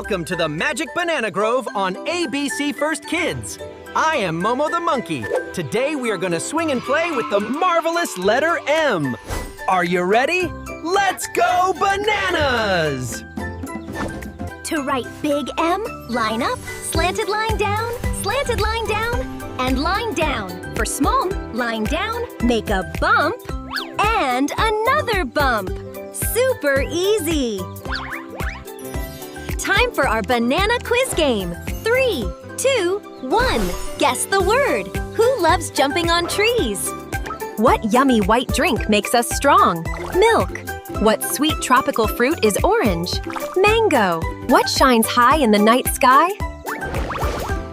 Welcome to the Magic Banana Grove on AbcFirst Kids. I am Momo the Monkey. Today we are going to swing and play with the marvelous letter M. Are you ready? Let's go bananas! To write big M, line up, slanted line down, and line down. For small, line down, make a bump, and another bump. Super easy. Time for our banana quiz game. 3, 2, 1. Guess the word. Who loves jumping on trees? What yummy white drink makes us strong? Milk. What sweet tropical fruit is orange? Mango. What shines high in the night sky?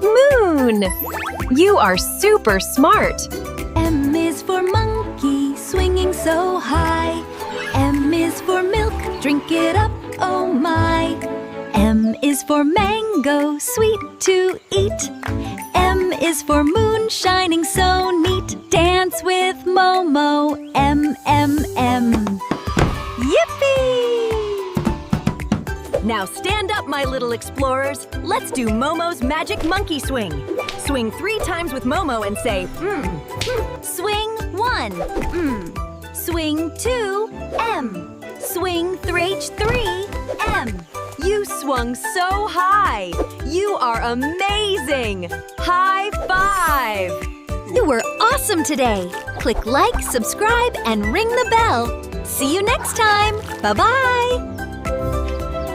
Moon. You are super smart. M is for monkey, swinging so high. M is for milk, drink it up, oh my. M is for mango, sweet to eat. M is for moon, shining so neat. Dance with Momo, M, M, M. Yippee! Now stand up, my little explorers. Let's do Momo's magic monkey swing. Swing 3 times with Momo and say, Swing 1, Swing 2, M. Swing 3, M. You swung so high. You are amazing. High five. You were awesome today. Click like, subscribe, and ring the bell. See you next time. Bye-bye.